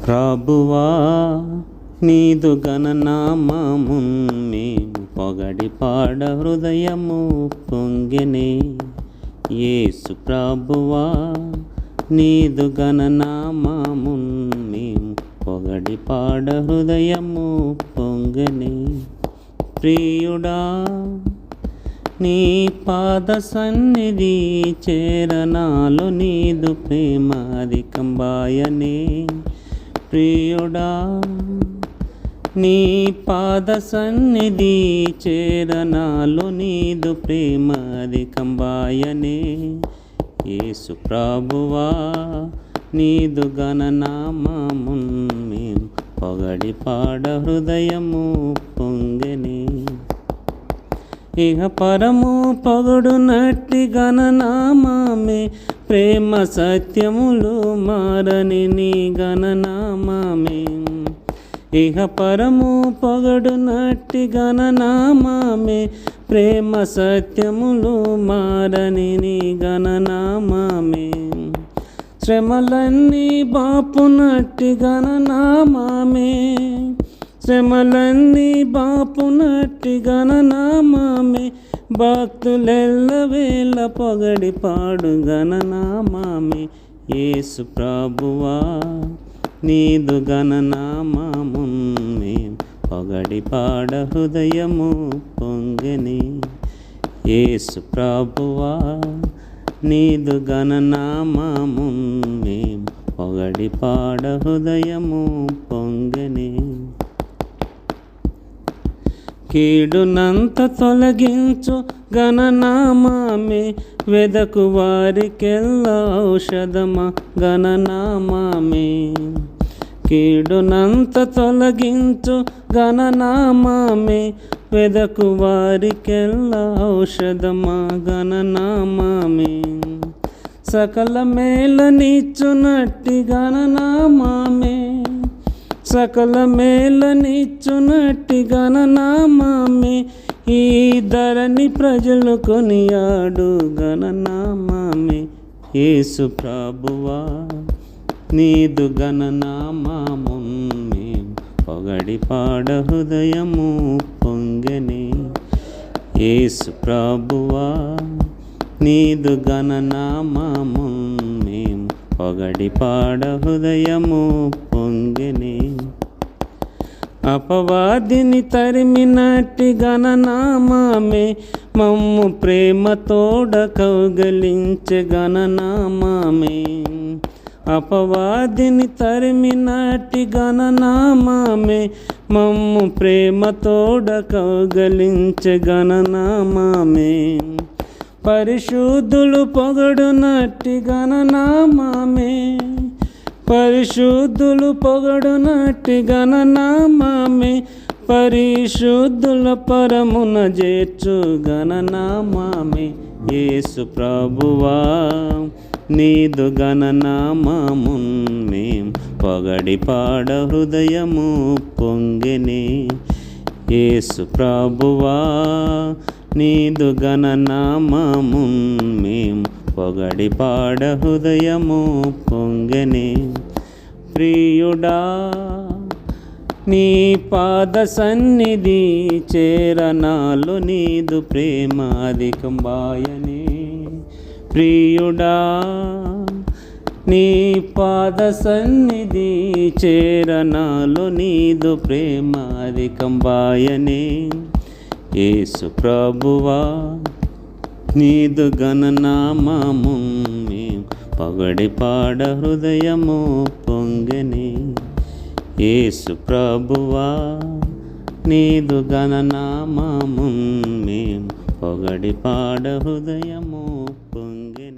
ప్రభువా నీదు గణనామమున్ మేము పొగడి పాడ హృదయము పొంగెనే. యేసు ప్రభువా నీదు గణనామమున్ మేము పొగడి పాడ హృదయము పొంగెనే. ప్రియుడా నీ పాద సన్నిధి చేరనాలు నీదు ప్రేమ అధికంబాయనే. ప్రియుడా నీ పాద సన్నిధి చేరనాలు నీదు ప్రేమ అధికంబాయనే. యేసు ప్రభువా నీదు గణనామమున్ మేము పొగడి పాడ హృదయము పొంగెనే. ఇహ పరము పొగడునట్టి గణనామమే ప్రేమ సత్యములు మారని నీ గణనామమే. ఇహ పరము పొగడునట్టి గణనామమే ప్రేమ సత్యములు మారని నీ గణనామమే. శ్రమలన్నీ బాపునట్టి గణనామమే. శ్రమలన్నీ బాపునట్టి గణనామమే. భక్తులెల్లవేళ పొగడి పాడు గణనామమే. యేసు ప్రభువా నీదు గణనామమున్ మేము పొగడి పాడ హృదయము పొంగెనే. యేసు ప్రభువా నీదు గణనామమున్ మేము పొగడి పాడ హృదయము పొంగెనే. కీడునంత తొలగించు గణనామమే వెదకు వారికెల్లా ఔషధమా గణనామమే. కీడునంత తొలగించు గణనామమే వెదకు వారికెల్లా ఔషధమా గణనామమే. సకల మేలనిచ్చునట్టి గణనామమే. సకల మేలనిచ్చునట్టి గణనామమే. ఈ ధరణి ప్రజలు కొనియాడు గణనామమే. యేసు ప్రభువా నీదు గణనామమున్ మేము పొగడి పాడ హృదయము పొంగెనే. యేసు ప్రభువా నీదు గణనామమున్ మేము పొగడి పాడ హృదయము పొంగెనే. అపవాదిని తరిమినట్టి గణనామమే మమ్ము ప్రేమతోడ కౌగలించే గణనామమే. అపవాదిని తరిమినట్టి గణనామమే మమ్ము ప్రేమతోడ కౌగలించే గణనామమే. పరిశుద్ధులు పొగడునట్టి గణనామమే. పరిశుద్ధులు పొగడునట్టి గణనామమే. పరిశుద్ధుల పరమున చేర్చు గణనామమే. యేసు ప్రభువా నీదు గణనామమున్ మేము పొగడి పాడ హృదయము పొంగెనే. యేసు ప్రభువా నీదు గణనామమున్ మేము పొగడి పాడ హృదయము పొంగెనే. ప్రియుడా నీ పాద సన్నిధి చేరనాలు నీదు ప్రేమ అధికంబాయనే. ప్రియుడా నీ పాద సన్నిధి చేరనాలు నీదు ప్రేమ అధికంబాయనే. యేసు ప్రభువా నీదు గణనామమున్ మేము పొగడి పాడ హృదయము పొంగెనే. యేసు ప్రభువా నీదు గణనామమున్ మేము పొగడి పాడ హృదయము పొంగెనే.